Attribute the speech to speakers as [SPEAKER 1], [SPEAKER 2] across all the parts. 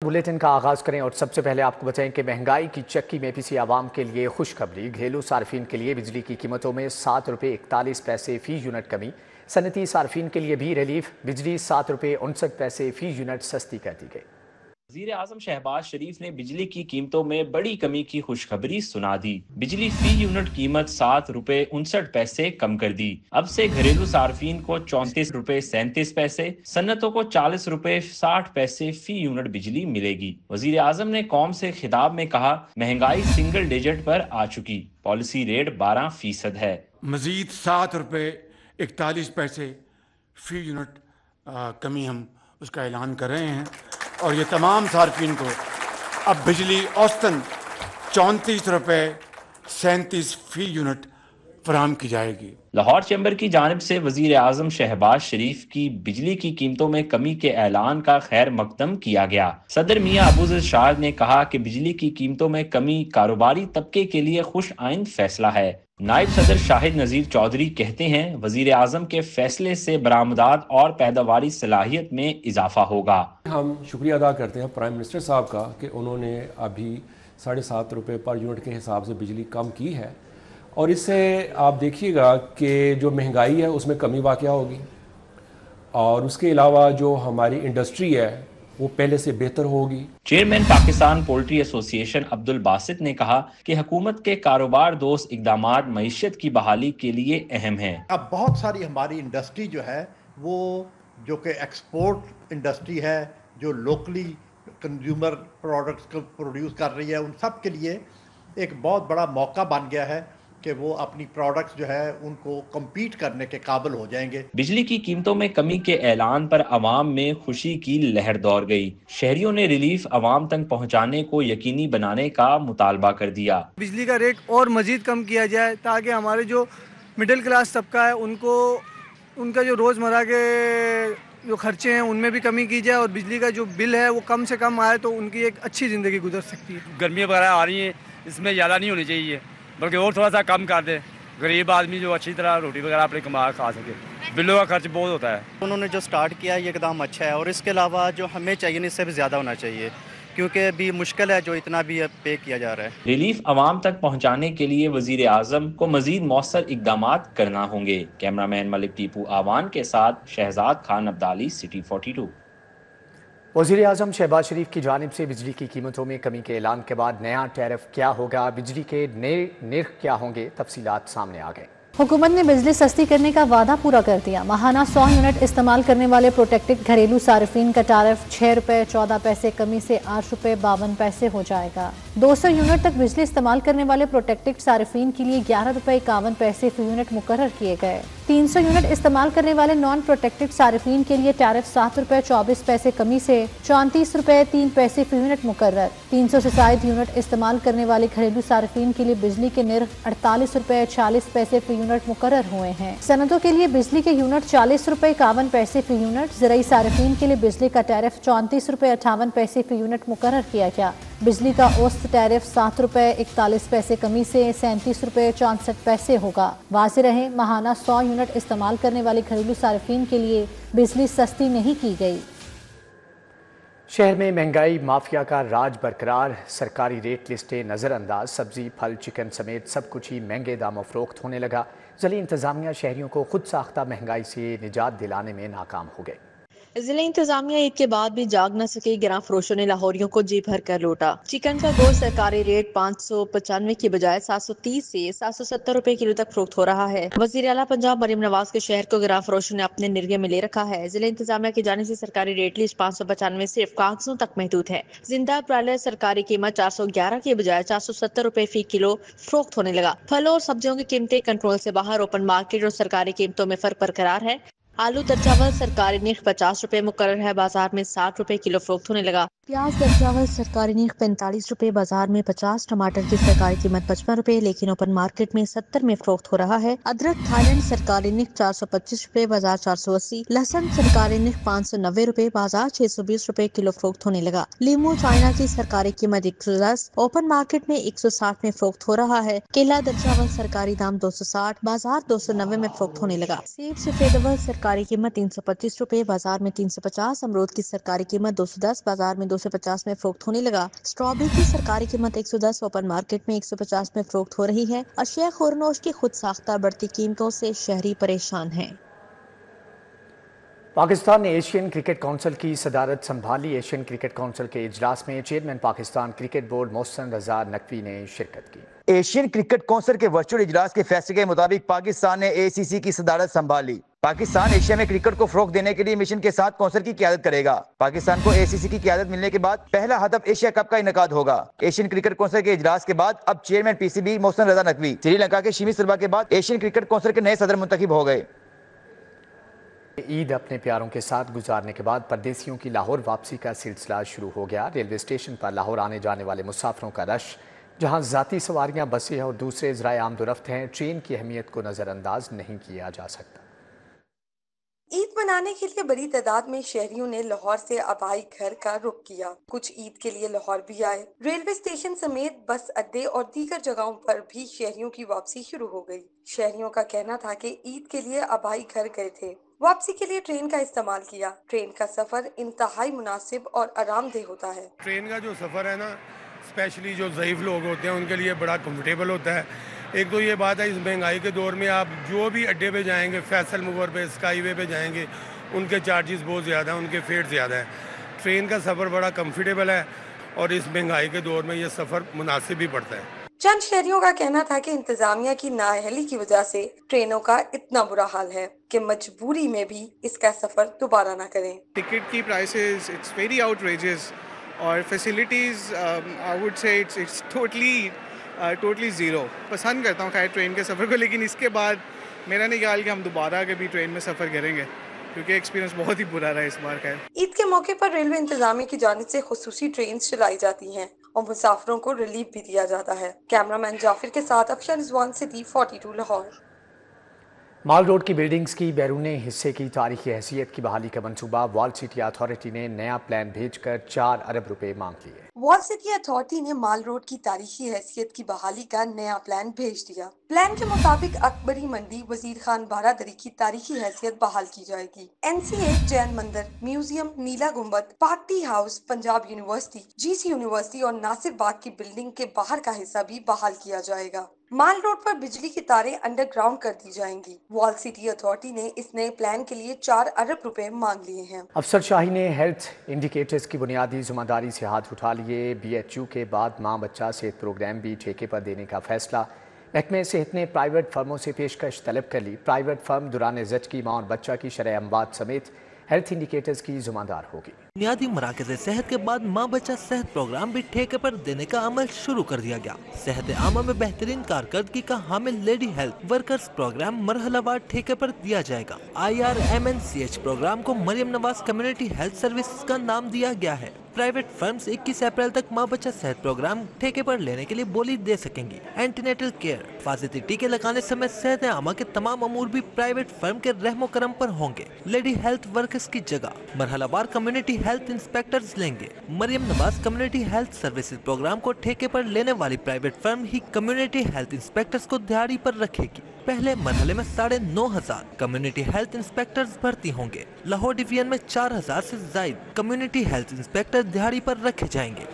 [SPEAKER 1] Bulletin کا آغاز کریں اور سب سے پہلے آپ کو بتائیں کہ مہنگائی کی چکی میں پسی عوام کے لیے خوشخبری۔ گھریلو صارفین کے لیے بجلی کی قیمتوں میں 7 روپے 41 پیسے فی یونٹ کمی، صنعتی صارفین کے لیے بھی ریلیف، بجلی 7 روپے 59 پیسے فی یونٹ سستی کر دی گئی۔
[SPEAKER 2] وزیر اعظم شہباز شریف نے بجلی کی قیمتوں میں بڑی کمی کی خوشخبری سنا دی۔ بجلی فی یونٹ قیمت 7 روپے 59 پیسے کم کر دی۔ اب سے گھریلو صارفین کو 34 روپے 37 پیسے، صنعتوں کو 40 روپے 60 پیسے فی یونٹ بجلی ملے گی۔ وزیر اعظم نے قوم سے خطاب میں کہا، مہنگائی سنگل ڈیجٹ پر آ چکی، پالیسی ریٹ 12% ہے۔
[SPEAKER 3] مزید 7 روپے 41 پیسے فی یونٹ کمی ہم اس کا اعلان کر رہے ہیں، اور یہ تمام صارفین کو اب بجلی اوسطاً 34 روپے 37 فی یونٹ فراہم کی جائے گی۔
[SPEAKER 2] لاہور چیمبر کی جانب سے وزیر اعظم شہباز شریف کی بجلی کی قیمتوں میں کمی کے اعلان کا خیر مقدم کیا گیا۔ صدر میاں ابوذر شاد نے کہا کہ بجلی کی قیمتوں میں کمی کاروباری طبقے کے لیے خوش آئند فیصلہ ہے۔ نائب صدر شاہد نذیر چودھری کہتے ہیں، وزیر اعظم کے فیصلے سے برآمدات اور پیداواری صلاحیت میں اضافہ ہوگا۔
[SPEAKER 4] ہم شکریہ ادا کرتے ہیں پرائم منسٹر صاحب کا کہ انہوں نے ابھی 7.5 روپے پر یونٹ کے حساب سے بجلی کم کی ہے، اور اس سے آپ دیکھیے گا کہ جو مہنگائی ہے اس میں کمی واقع ہوگی، اور اس کے علاوہ جو ہماری انڈسٹری ہے وہ پہلے سے بہتر ہوگی۔
[SPEAKER 2] چیئرمین پاکستان پولٹری ایسوسی ایشن عبد الباسط نے کہا کہ حکومت کے کاروبار دوست اقدامات معیشت کی بحالی کے لیے اہم ہیں۔
[SPEAKER 5] اب بہت ساری ہماری انڈسٹری جو ہے وہ جو کہ ایکسپورٹ انڈسٹری ہے، جو لوکلی کنزیومر پروڈکٹس کو پروڈیوس کر رہی ہے، ان سب کے لیے ایک بہت بڑا موقع بن گیا ہے کہ وہ اپنی پروڈکٹس جو ہے ان کو کمپیٹ کرنے کے قابل ہو جائیں گے۔
[SPEAKER 2] بجلی کی قیمتوں میں کمی کے اعلان پر عوام میں خوشی کی لہر دوڑ گئی۔ شہریوں نے ریلیف عوام تک پہنچانے کو یقینی بنانے کا مطالبہ کر دیا۔
[SPEAKER 6] بجلی کا ریٹ اور مزید کم کیا جائے تاکہ ہمارے جو مڈل کلاس طبقہ ہے ان کو ان کا جو روزمرہ کے جو خرچے ہیں ان میں بھی کمی کی جائے، اور بجلی کا جو بل ہے وہ کم سے کم آئے تو ان کی ایک اچھی زندگی گزر سکتی ہے۔
[SPEAKER 7] گرمیاں وغیرہ آ رہی ہیں، اس میں زیادہ نہیں ہونی چاہیے، بلکہ اور تھوڑا سا کم کر دے، غریب آدمی جو اچھی طرح روٹی وغیرہ اپنے کما کھا سکے۔ بلوں کا خرچ بہت ہوتا ہے۔
[SPEAKER 8] انہوں نے جو سٹارٹ کیا یہ اقدام اچھا ہے، اور اس کے علاوہ جو ہمیں چاہیے اس سے بھی زیادہ ہونا چاہیے، کیونکہ ابھی مشکل ہے جو اتنا بھی پے کیا جا رہا ہے۔
[SPEAKER 2] ریلیف عوام تک پہنچانے کے لیے وزیر اعظم کو مزید مؤثر اقدامات کرنا ہوں گے۔ کیمرامین ملک ٹیپو آوان کے ساتھ شہزاد خان عبدالی، سٹی 42۔
[SPEAKER 1] وزیر اعظم شہباز شریف کی جانب سے بجلی کی قیمتوں میں کمی کے اعلان کے بعد نیا ٹیرف کیا ہوگا، بجلی کے نئے نرخ کیا ہوں گے، تفصیلات سامنے آ گئے۔
[SPEAKER 9] حکومت نے بجلی سستی کرنے کا وعدہ پورا کر دیا۔ ماہانہ 100 یونٹ استعمال کرنے والے پروٹیکٹڈ گھریلو صارفین کا ٹیرف 6 روپے 14 پیسے کمی سے 8 روپے 52 پیسے ہو جائے گا۔ 200 یونٹ تک بجلی استعمال کرنے والے پروٹیکٹڈ صارفین کے لیے 11 روپے 51 پیسے فی یونٹ مقرر کیے گئے۔ 300 یونٹ استعمال کرنے والے نان پروٹیکٹڈ صارفین کے لیے ٹیرف 7 روپے 24 پیسے کمی سے 34 روپے 3 پیسے فی یونٹ مقرر۔ 300 سے زائد یونٹ استعمال کرنے والے گھریلو صارفین کے لیے بجلی کے نرخ 48 روپے 46 پیسے فی یونٹ مقرر ہوئے ہیں۔ صنعتوں کے لیے بجلی کے یونٹ 40 روپے 51 پیسے فی یونٹ، زرعی صارفین کے لیے بجلی کا ٹیرف 34 روپے 58 پیسے فی یونٹ مقرر کیا گیا۔ بجلی کا اوسط ٹیرف 7 روپے 41 پیسے کمی سے 37 روپے 64 پیسے ہوگا۔ واضح رہے، ماہانہ 100 یونٹ استعمال کرنے والے گھریلو صارفین کے لیے بجلی سستی نہیں کی گئی۔
[SPEAKER 1] شہر میں مہنگائی مافیا کا راج برقرار، سرکاری ریٹ لسٹیں نظر انداز، سبزی پھل چکن سمیت سب کچھ ہی مہنگے داموں فروخت ہونے لگا۔ ضلعی انتظامیہ شہریوں کو خود ساختہ مہنگائی سے نجات دلانے میں ناکام ہو گئے۔
[SPEAKER 10] ضلع انتظامیہ عید کے بعد بھی جاگ نہ سکے، گراں فروشوں نے لاہوریوں کو جی بھر کر لوٹا۔ چکن کا گوشت سرکاری ریٹ 595 کی بجائے 730 سے 770 روپے کلو تک فروخت ہو رہا ہے۔ وزیر اعلیٰ پنجاب مریم نواز کے شہر کو گراں فروشوں نے اپنے نرغے میں لے رکھا ہے۔ ضلع انتظامیہ کی جانب سے سرکاری ریٹ لسٹ 595 صرف کاغذوں تک محدود ہے۔ زندہ برالر سرکاری قیمت 411 کی بجائے 470 روپے فی کلو فروخت ہونے لگا۔ پھلوں اور سبزیوں کی قیمتیں کنٹرول سے باہر، اوپن مارکیٹ اور سرکاری قیمتوں میں فرق برقرار ہے۔ آلو درجاول سرکاری نرخ 50 روپے مقرر ہے، بازار میں 60 روپے کلو فروخت ہونے لگا۔ پیاز درجاول سرکاری نرخ 45 روپے، بازار میں 50۔ ٹماٹر کی سرکاری قیمت 55 روپے لیکن اوپن مارکیٹ میں 70 میں فروخت ہو رہا ہے۔ ادرک تھائی لینڈ سرکاری نرخ 425 روپے، بازار 480۔ لہسن سرکاری نرخ 590 روپے، بازار 620 روپے کلو فروخت ہونے لگا۔ لیمو چائنا کی سرکاری قیمت 110، اوپن مارکیٹ میں 160 میں فروخت ہو رہا ہے۔ کیلا درجاول سرکاری دام 260، بازار 290 میں فروخت ہونے لگا۔ سیب سفید اول سرکاری सरकारी कीमत 325 रुपए, बाजार में 350। अमरूद की सरकारी कीमत 210, बाजार में 250 में फरोख्त होने लगा। स्ट्रॉबेरी की सरकारी कीमत 110, ओपन मार्केट में 150 में फरोख्त हो रही है। अशिया खुरनोश की खुद साख्ता बढ़ती कीमतों से शहरी परेशान हैं।
[SPEAKER 1] पाकिस्तान ने एशियन क्रिकेट काउंसिल की सदारत संभाली। एशियन क्रिकेट काउंसिल के इजलास में chairman Pakistan cricket board Mohsin Raza Naqvi ने शिरकत की।
[SPEAKER 11] एशियन क्रिकेट काउंसिल के वर्चुअल इजलास के फैसले के मुताबिक पाकिस्तान ने एसीसी की सदारत संभाली। पाकिस्तान एशिया में क्रिकेट को फरोग देने के लिए मिशन के साथ काउंसिल की क़यादत करेगा। पाकिस्तान को एसीसी की क़यादत मिलने के बाद पहला हदफ एशिया कप का इनेकाद होगा। एशियन क्रिकेट काउंसिल के इजलास के बाद अब चेयरमैन पीसीबी मोहसिन रजा नकवी श्रीलंका के शिमी सिल्वा के बाद एशियन क्रिकेट काउंसिल के नए सदर मुंतखब हो गए।
[SPEAKER 1] ईद अपने प्यारों के साथ गुजारने के बाद परदेसियों की लाहौर वापसी का सिलसिला शुरू हो गया। रेलवे स्टेशन पर लाहौर आने जाने वाले मुसाफिरों का रश, जहां ज़ाती सवारियां, बसें और दूसरे ज़राए आमदोरफ्त हैं, ट्रेन की अहमियत को नज़रअंदाज नहीं किया जा सकता।
[SPEAKER 12] ईद मनाने के लिए बड़ी तादाद में शहरियों ने लाहौर से आबाई घर का रुख किया। कुछ ईद के लिए लाहौर भी आए। रेलवे स्टेशन समेत बस अड्डे और दीगर जगहों पर भी शहरियों की वापसी शुरू हो गई। शहरियों का कहना था कि ईद के लिए आबाई घर गए थे, वापसी के लिए ट्रेन का इस्तेमाल किया। ट्रेन का सफर इंतहाई मुनासिब और आरामदेह होता है।
[SPEAKER 3] ट्रेन का जो सफर है ना, स्पेशली जो ज़ईफ़ लोग होते हैं उनके लिए बड़ा कंफर्टेबल होता है। एक तो ये बात है, इस महंगाई के दौर में आप जो भी अड्डे पे जाएंगे, फैसल मूवर पे, स्काई वे पे जाएंगे, उनके चार्जेस बहुत ज़्यादा हैं, उनके फेयर ज़्यादा हैं। ट्रेन का सफ़र बड़ा कंफर्टेबल है और इस महंगाई के दौर में ये सफ़र मुनासिब भी पड़ता है।
[SPEAKER 12] चंद शहरियों का कहना था कि इंतजामिया की नाअहली की वजह से ट्रेनों का इतना बुरा हाल है कि मजबूरी में भी इसका सफर दोबारा ना करें।
[SPEAKER 13] टिकट की प्राइसेस इट्स वेरी आउटरेजियस और facilities I would say it's totally zero. पसंद करता हूँ खैर ट्रेन के सफ़र को, लेकिन इसके बाद मेरा नहीं ख्याल कि हम दोबारा कभी ट्रेन में सफ़र करेंगे, क्योंकि एक्सपीरियंस बहुत ही बुरा रहा इस बार। खैर
[SPEAKER 12] ईद के मौके पर रेलवे इंतजामिया की जानिब से खुसूसी ट्रेन चलाई जाती हैं और मुसाफिरों को रिलीफ भी दिया जाता है। कैमरामैन जाफिर के साथ अफशा रिजवान, सिटी 42 लाहौर।
[SPEAKER 1] माल रोड की बिल्डिंग्स की बैरूनी हिस्से की तारीखी हैसियत की बहाली का मंसूबा वॉल सिटी अथॉरिटी ने नया प्लान भेजकर 4 अरब रुपए मांग लिए।
[SPEAKER 12] वॉल सिटी अथॉरिटी ने माल रोड की तारीखी हैसियत की बहाली का नया प्लान भेज दिया। प्लान के मुताबिक अकबरी मंडी, वजीर खान बारादरी की तारीखी हैसियत बहाल की जाएगी। NCA, जैन मंदिर, म्यूजियम, नीला गुम्बद, पाक tea house, Punjab university, GC university और नासिर बाग की बिल्डिंग के बाहर का हिस्सा भी बहाल किया जाएगा। माल रोड पर बिजली की तारें अंडरग्राउंड कर दी जाएंगी। वॉल सिटी अथॉरिटी ने इस नए प्लान के लिए 4 अरब रुपए मांग लिए हैं।
[SPEAKER 1] अफसर शाही ने हेल्थ इंडिकेटर्स की बुनियादी जिम्मेदारी से हाथ उठा लिए। BHU के बाद माँ बच्चा सेहत प्रोग्राम भी ठेके पर देने का फैसला। महकमे सेहत ने प्राइवेट फर्मों से पेशकश तलब कर ली। प्राइवेट फर्म दौरान ज़च माँ और बच्चा की शरह अमवात समेत हेल्थ इंडिकेटर्स की जिम्मेदार होगी।
[SPEAKER 14] बुनियादी मराकज़ सेहत के बाद माँ बच्चा सेहत प्रोग्राम भी ठेके पर देने का अमल शुरू कर दिया गया। सेहत आमा में बेहतरीन कारकर्दगी का हामिल लेडी हेल्थ वर्कर्स प्रोग्राम मरहलावार ठेके पर दिया जाएगा। IRMNCH प्रोग्राम को Maryam Nawaz community health service का नाम दिया गया है। प्राइवेट फर्म्स 21 अप्रैल तक माँ बच्चा सेहत प्रोग्राम ठेके पर लेने के लिए बोली दे सकेंगी। एंटीनेटल केयर, हिफाजती टीके लगाने समेत सेहत आमा के तमाम अमूर भी प्राइवेट फर्म के रहमो करम पर होंगे। लेडी हेल्थ वर्कर्स की जगह मरहलावार कम्युनिटी हेल्थ इंस्पेक्टर्स लेंगे। Maryam Nawaz community health services programme को ठेके पर लेने वाली प्राइवेट फर्म ही कम्युनिटी हेल्थ इंस्पेक्टर्स को दिहाड़ी पर रखेगी। पहले मरहले में 9,500 कम्युनिटी हेल्थ इंस्पेक्टर्स भर्ती होंगे। लाहौर डिवीजन में 4,000 से ज्यादा कम्युनिटी हेल्थ इंस्पेक्टर दिहाड़ी पर रखे जाएंगे।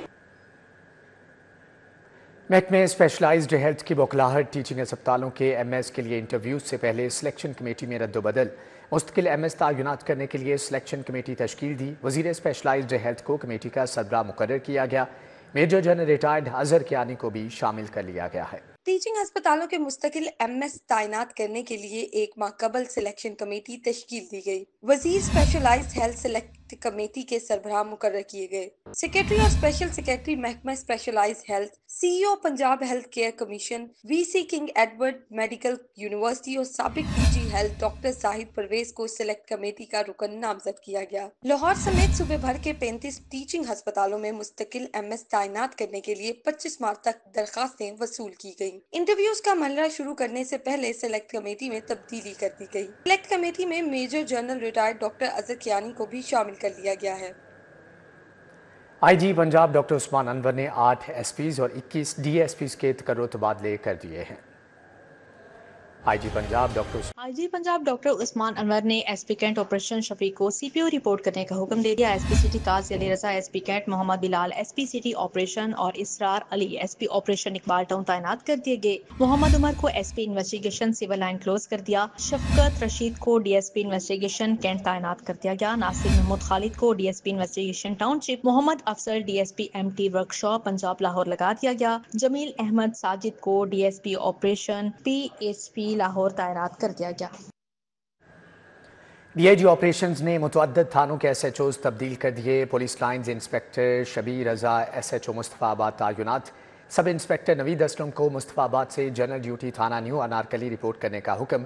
[SPEAKER 1] महकमे स्पेशलाइज्ड हेल्थ की बौखलाहट, टीचिंग अस्पतालों के MS के लिए इंटरव्यूज से पहले सिलेक्शन कमेटी में रद्दोबदल। मुस्तकिल MS तैनात करने के लिए सिलेक्शन कमेटी तश्कील दी। वजीर स्पेशलाइज्ड हेल्थ को कमेटी का सरबराह मुकर्रर किया गया। Major general retired Azhar Kiani को भी शामिल कर लिया गया है।
[SPEAKER 12] टीचिंग अस्पतालों के मुस्तकिल MS तैनात करने के लिए 1 माह कबल सिलेक्शन कमेटी तश्कील दी गई। वजीर स्पेशलाइज्ड हेल्थ सिलेक्ट कमेटी के सरबराह मुकर्रर किए गए। सेक्रेटरी और स्पेशल सेक्रेटरी महकमा specialised health, CEO Punjab health care commission, VC King Edward medical university और साबिक DG health doctor Zahid Pervez को सिलेक्ट कमेटी का रुकन नामजद किया गया। लाहौर समेत सूबे भर के 35 टीचिंग अस्पतालों में मुस्तकिल MS तैनात करने के लिए 25 मार्च तक दरखास्तें वसूल की गयी। इंटरव्यूज का मरहला शुरू करने से पहले सिलेक्ट कमेटी में तब्दीली कर दी गई। सिलेक्ट कमेटी में major general retired doctor Azhar Kiani को भी शामिल कर लिया गया है।
[SPEAKER 1] IG पंजाब डॉक्टर उस्मान अनवर ने 8 SPs और 21 DSPs के तकर्रुर तबादले कर दिए हैं। आईजी पंजाब
[SPEAKER 10] डॉक्टर उस्मान अनवर ने एसपी कैंट ऑपरेशन शफीक को सीपीओ रिपोर्ट करने का हुक्म दे दिया। SP city Qazi Ali Raza, SP cantt Mohammad Bilal, SP city operation और Israr Ali SP operation Iqbal town तैनात कर दिए गए। मोहम्मद उमर को SP investigation civil line close कर दिया। शफकत रशीद को डीएसपी इन्वेस्टिगेशन कैंट तैनात कर दिया गया। नासिर महमूद खालिद को DSP investigation township, Mohammad Afsar DSP MT workshop Punjab Lahore लगा दिया गया। जमील अहमद साजिद को डीएसपी ऑपरेशन पीएसपी लाहौर तैनात कर दिया गया।
[SPEAKER 1] डीआईजी ऑपरेशंस ने मुतअद्दिद थानों के एसएचओज तब्दील कर दिए। Police lines inspector Shabbir Raza SHO Mustafabad तैनात। सब इंस्पेक्टर नवीद असलम को मुस्तफाबाद से जनरल ड्यूटी थाना न्यू अनारकली रिपोर्ट करने का हुक्म।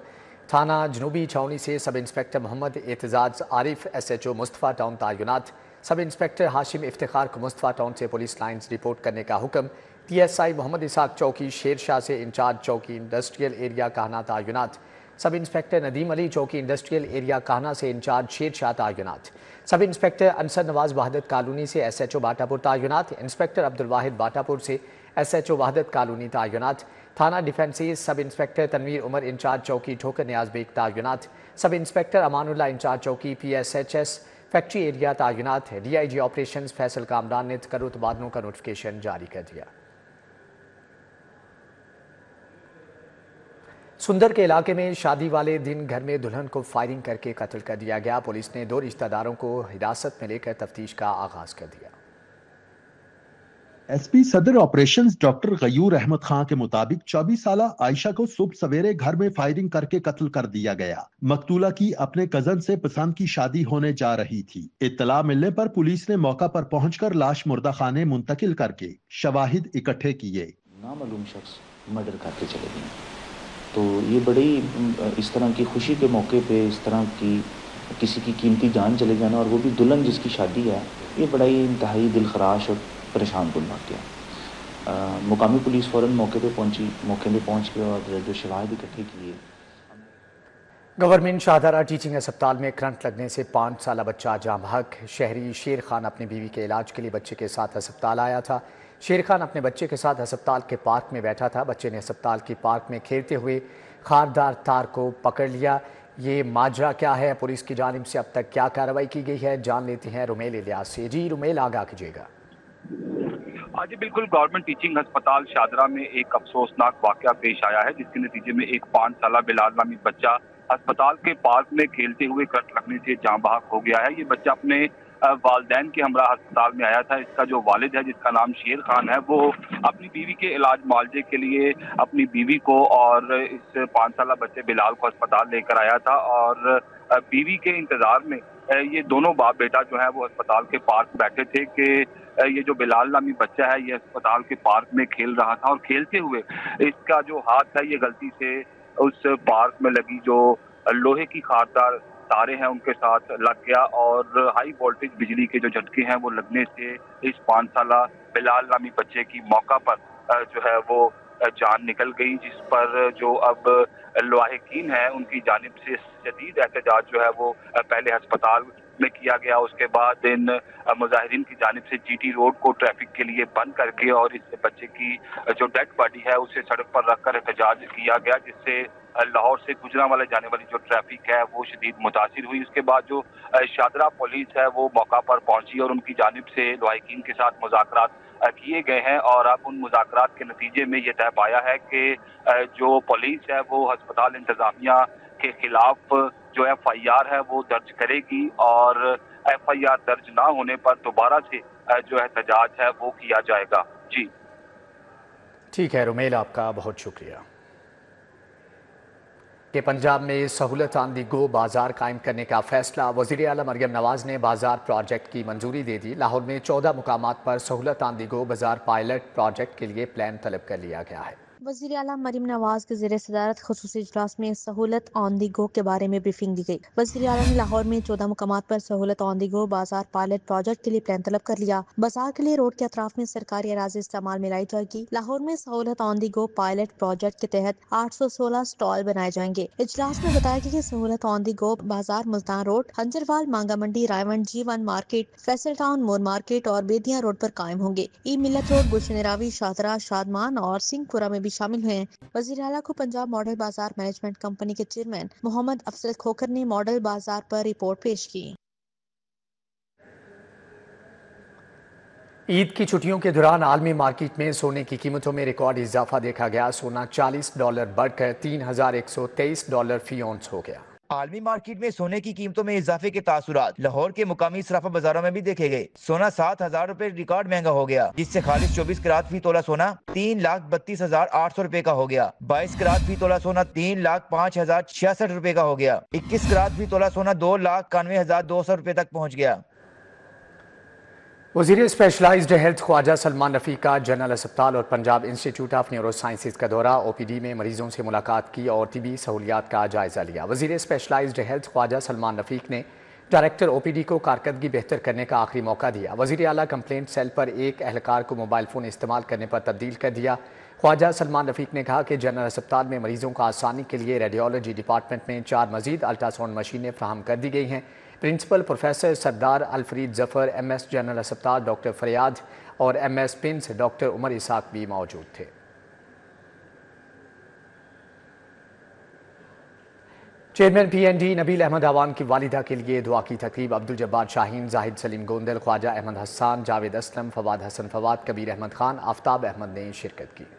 [SPEAKER 1] थाना जनूबी छावनी से sub inspector Mohammad Aitzaz Arif SHO Mustafa town तैनात। सब इंस्पेक्टर हाशिम इफ्तिखार को मुस्तफा टाउन से पुलिस लाइन्स रिपोर्ट करने का हुक्म। टीएसआई मोहम्मद इसाक चौकी शेरशाह से इंचार्ज चौकी इंडस्ट्रियल एरिया काहना तैनात। सब इंस्पेक्टर नदीम अली चौकी इंडस्ट्रियल एरिया काहना से इंचार्ज शेरशाह तैनात। Sub inspector Ansar Nawaz Wahadat colony से एसएचओ बाटापुर तैनात। इंस्पेक्टर अब्दुल वाहिद बाटापुर से एसएचओ वहादत कॉलोनी तैनात। थाना defences sub inspector Tanveer Umar in charge चौकी ठोकर नियाज बेग तैनात। सब इंस्पेक्टर अमानुल्ला इंचार्ज चौकी PSHS फैक्ट्री एरिया तैनात। डीआईजी ऑपरेशंस फैसल कामरान ने तकर्रुत तबादलों का नोटिफिकेशन जारी कर दिया। सुंदर के इलाके में शादी वाले दिन घर में दुल्हन को फायरिंग करके कत्ल कर दिया गया। पुलिस ने 2 रिश्तेदारों को हिरासत में लेकर तफ्तीश का आगाज कर दिया।
[SPEAKER 15] एसपी सदर ऑपरेशंस डॉक्टर गयूर अहमद खान के मुताबिक 24 साल आयशा को सुबह सवेरे घर में फायरिंग करके कत्ल कर दिया गया। मकतूला की अपने कजन से पसंद की शादी होने जा रही थी। इत्तला मिलने पर पुलिस ने मौका पर पहुंचकर लाश मुर्दा खाने मुंतकिल करके शवाहिद इकट्ठे किए।
[SPEAKER 16] नामालूम शख्स मर्डर करके चले गए, तो ये बड़ी इस तरह की खुशी के मौके पे इस तरह की किसी की कीमती जान चले जाना, और वो भी दुल्हन जिसकी शादी है, ये बड़ा ही इंतहाई दिल खराश और परेशान कुन वाक़या। मुकामी पुलिस फ़ौरन मौके पे पहुंच के और जो शवाहिद इकट्ठे किए।
[SPEAKER 1] गवर्नमेंट शाहदरा टीचिंग अस्पताल में करंट लगने से 5 साल बच्चा जाँ बहक। शहरी शेर खान अपनी बीवी के इलाज के लिए बच्चे के साथ अस्पताल आया था। शेर खान अपने बच्चे के साथ अस्पताल के पार्क में बैठा था। बच्चे ने अस्पताल की पार्क में खेलते हुए खारदार तार को पकड़ लिया। ये माजरा क्या है, पुलिस की जानिब से अब तक क्या कार्रवाई की गई है, जान लेते हैं रुमेल इलियास से। जी रुमेल, आगाह कीजिएगा।
[SPEAKER 17] आज बिल्कुल गवर्नमेंट टीचिंग अस्पताल शाहदरा में एक अफसोसनाक वाकया पेश आया है, जिसके नतीजे में एक 5 साल बिलाल नामी बच्चा अस्पताल के पार्क में खेलते हुए करंट लगने से जाँ बहक हो गया है। ये बच्चा अपने वालिदैन के हमरा अस्पताल में आया था। इसका जो वालिद है, जिसका नाम शेर खान है, वो अपनी बीवी के इलाज मुआवजे के लिए अपनी बीवी को और इस 5 साल बच्चे बिलाल को अस्पताल लेकर आया था, और बीवी के इंतजार में ये दोनों बाप बेटा जो है वो अस्पताल के पार्क बैठे थे कि ये जो बिलाल नामी बच्चा है ये अस्पताल के पार्क में खेल रहा था, और खेलते हुए इसका जो हाथ है ये गलती से उस पार्क में लगी जो लोहे की खारदार तारे हैं उनके साथ लग गया, और हाई वोल्टेज बिजली के जो झटके हैं वो लगने से इस 5 साल बिलाल नामी बच्चे की मौका पर जो है वो जान निकल गई, जिस पर जो अब लवाहिकीन है उनकी जानिब से शदीद एहतजाज जो है वो पहले अस्पताल में किया गया। उसके बाद इन मुजाहिरीन की जानिब से GT रोड को ट्रैफिक के लिए बंद करके और इस बच्चे की जो डेड बॉडी है उसे सड़क पर रखकर एहतजाज किया गया, जिससे लाहौर से गुजरा वाले जाने वाली जो ट्रैफिक है वो शदीद मुतासिर हुई। उसके बाद जो शाहदरा पुलिस है वो मौका पर पहुंची और उनकी जानिब से लवाहिकीन के साथ मुज़ाकरात किए गए हैं, और अब उन मुज़ाकरात के नतीजे में ये तय पाया है कि जो पुलिस है वो अस्पताल इंतजामिया के खिलाफ जो FIR है वो दर्ज करेगी, और FIR दर्ज ना होने पर दोबारा से जो एहतजाज है वो किया जाएगा। जी
[SPEAKER 1] ठीक है रुमेल, आपका बहुत शुक्रिया। कि पंजाब में सहूलत ऑन दी गो बाजार कायम करने का फैसला, वज़ीर आला मरियम नवाज ने बाजार प्रोजेक्ट की मंजूरी दे दी। लाहौर में 14 मुकामात पर सहूलत ऑन दी गो बाजार पायलट प्रोजेक्ट के लिए प्लान तलब कर लिया गया है।
[SPEAKER 10] वज़ीर आला मरियम नवाज के ज़ेरे सदारत ख़ुसूसी इजलास में सहूलत ऑन दी गो के बारे में ब्रीफिंग दी गई। वज़ीर आला ने लाहौर में 14 मुकामात पर सहूलत ऑन दी गो बाजार पायलट प्रोजेक्ट के लिए प्लान तलब कर लिया। बाजार के लिए रोड के अतराफ में सरकारी अराज़ी इस्तेमाल में लाई जाएगी। लाहौर में सहूलत on the go pilot project के तहत 816 स्टॉल बनाए जाएंगे। इजलास में बताया गया कि सहूलत ऑन दी गो बाजार Multan road, Hanjarwal, Manga Mandi, Raiwind, G1 market, Faisal town, Mor market और बेदिया रोड पर कायम होंगे। ई मिलत रोड, गुलशन रावी, शाहदरा, शादमान और सिंहपुरा में भी शामिल हुए। वज़ीर आला को Punjab model Bazaar management company के चेयरमैन मोहम्मद अफजल खोखर ने मॉडल बाजार पर रिपोर्ट पेश की।
[SPEAKER 1] ईद की छुट्टियों के दौरान आलमी मार्केट में सोने की कीमतों में रिकॉर्ड इजाफा देखा गया। सोना $40 बढ़कर $3,123 फी औंस हो गया।
[SPEAKER 11] आलमी मार्केट में सोने की कीमतों में इजाफे के तासुरात लाहौर के मुकामी सराफा बाजारों में भी देखे गए। सोना 7,000 रुपए रिकॉर्ड महंगा हो गया, जिससे खालिश 24 कैरात फी तोला सोना 3,32,800 रुपए का हो गया। 22 कैरात फी तोला सोना 3,05,066 रुपए का हो गया। 21 कैरात फी तोला सोना 2,91,200 रुपए तक पहुँच गया।
[SPEAKER 1] वज़ीर स्पेशलाइज्ड हेल्थ ख्वाजा सलमान रफ़ीक का जनरल अस्पताल और Punjab institute of neuro sciences का दौरा। OPD में मरीजों से मुलाकात की और तिबी सहूलियात का जायज़ा लिया। वज़ीर स्पेशलाइज्ड हेल्थ ख्वाजा सलमान रफ़ीक ने डायरेक्टर OPD को कारकर्दगी बेहतर करने का आखिरी मौका दिया। वज़ीर आला कंप्लेंट सेल पर एक एहलकार को मोबाइल फ़ोन इस्तेमाल करने पर तब्दील कर दिया। ख्वाजा सलमान रफ़ीक ने कहा कि जनरल अस्पताल में मरीजों को आसानी के लिए रेडियोलॉजी डिपार्टमेंट में 4 मज़ीद अल्ट्रासाउंड मशीनें फराहम कर दी गई हैं। Principal professor Sardar Alfareed Zafar, MS general अस्पताल डॉक्टर फरियाद और MS पिंस डॉक्टर उमर इसाक भी मौजूद थे। चेयरमैन PND नबील अहमद आवान की वालिदा के लिए दुआ की तकरीब। अब्दुल जब्बार शाहीन, जाहिद सलीम गोंदल, ख्वाजा अहमद हसन, जावेद असलम, फवाद हसन फवाद, कबीर अहमद खान, आफ्ताब अहमद ने शिरकत की।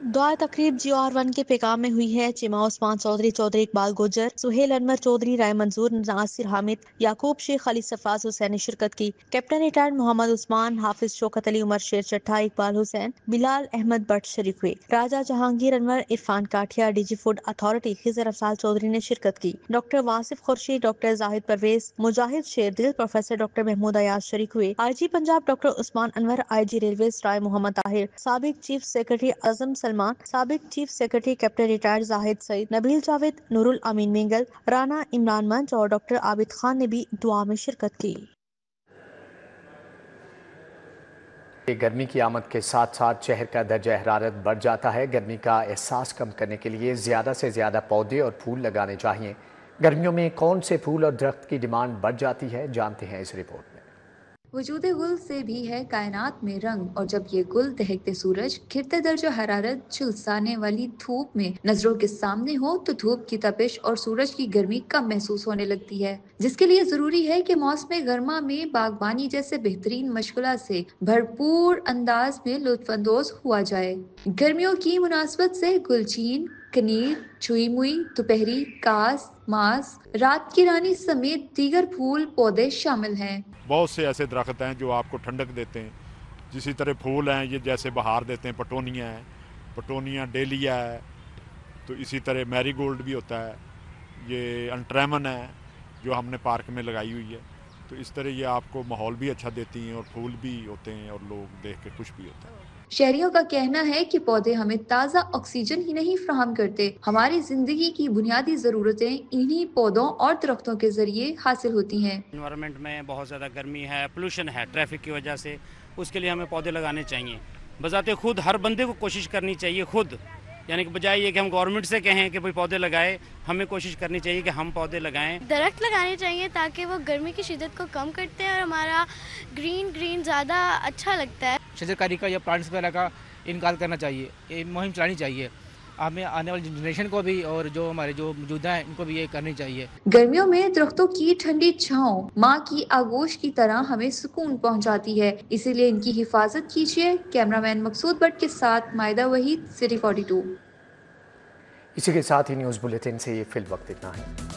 [SPEAKER 10] दुआ तकरीब GR1 के पैगाम में हुई है। चिमा उस्मान चौधरी, चौधरी इकबाल गुजर, सुहेल अनवर चौधरी, राय मंजूर, नासिर हामिद, याकूब शेख, अली सफाज हुसैन ने शिरकत की। कैप्टन रिटायर्ड मोहम्मद उस्मान, हाफिज शौकत अली, उमर शेर चट्ठा, इकबाल हुसैन, बिलाल अहमद भट्ट शरीक हुए। Raja Jahangir Anwar, Irfan Kathia, DG food authority Khizar Afsal Chaudhry ने शिरकत की। Doctor Wasif Khurshid, doctor Zahid Pervez, Mujahid Sherdil, professor doctor Mahmood Ayaz शरीक हुए। IG Punjab doctor Usman Anwar, IG railways Rai Mohammad Tahir, साबिक चीफ सेक्रेटरी आजम सलमान, साबिक chief secretary captain retired Zahid Saeed, Nabeel Javed, Nurul अमीन मिंगल, राना इमरान मंच और डॉक्टर आबिद खान ने भी दुआ में शिरकत की।
[SPEAKER 1] गर्मी की आमद के साथ साथ शहर का दर्जा हरारत बढ़ जाता है। गर्मी का एहसास कम करने के लिए ज़्यादा से ज़्यादा पौधे और फूल लगाने चाहिए। गर्मियों में कौन से फूल और दरख्त की डिमांड बढ़ जाती है, जानते हैं इस रिपोर्ट में।
[SPEAKER 18] वजूदे गुल से भी है कायनात में रंग, और जब ये गुल दहकते सूरज, गिरते दर्जा हरारत, झुलसाने वाली धूप में नजरों के सामने हो तो धूप की तपिश और सूरज की गर्मी कम महसूस होने लगती है, जिसके लिए जरूरी है कि मौसम गर्मा में बागबानी जैसे बेहतरीन मशगला से भरपूर अंदाज में लुत्फानंदोज हुआ जाए। गर्मियों की मुनासबत से गुलचीन, कनीर, छुई मुई, दोपहरी, कास, मास, रात की रानी समेत दीगर फूल पौधे शामिल हैं।
[SPEAKER 19] बहुत से ऐसे दरख्त हैं जो आपको ठंडक देते हैं। जिसी तरह फूल हैं, ये जैसे बहार देते हैं, पटोनिया, डेलिया है, तो इसी तरह मैरीगोल्ड भी होता है, ये अंट्रेमन है जो हमने पार्क में लगाई हुई है। तो इस तरह ये आपको माहौल भी अच्छा देती हैं और फूल भी होते हैं और लोग देख के खुश भी होते हैं।
[SPEAKER 18] शहरियों का कहना है कि पौधे हमें ताज़ा ऑक्सीजन ही नहीं फराहम करते, हमारी जिंदगी की बुनियादी ज़रूरतें इन्हीं पौधों और दरख्तों के जरिए हासिल होती हैं।
[SPEAKER 20] एनवायरनमेंट में बहुत ज़्यादा गर्मी है, पोल्यूशन है ट्रैफिक की वजह से, उसके लिए हमें पौधे लगाने चाहिए। बजाते खुद हर बंदे को कोशिश करनी चाहिए, खुद यानी कि बजाय ये कि हम गवर्नमेंट से कहें कि भाई पौधे लगाए, हमें कोशिश करनी चाहिए कि हम पौधे लगाएं।
[SPEAKER 21] दरख्त लगाने चाहिए ताकि वो गर्मी की शिद्दत को कम करते हैं और हमारा ग्रीन ज़्यादा अच्छा लगता है।
[SPEAKER 22] शजरकारी का या प्लांट्स वगैरह का इनकार करना चाहिए, ये मुहिम चलानी चाहिए। हमें आने वाली जनरेशन को भी और जो हमारे जो मौजूदा हैं इनको भी ये करनी चाहिए।
[SPEAKER 18] गर्मियों में दरख्तों की ठंडी छांव माँ की आगोश की तरह हमें सुकून पहुँचाती है, इसीलिए इनकी हिफाजत कीजिए। कैमरामैन मकसूद भट्ट के साथ मायदा वहीद, सिटी 42।
[SPEAKER 1] इसी के साथ ही न्यूज़ बुलेटिन से ये फिल वक्त इतना है।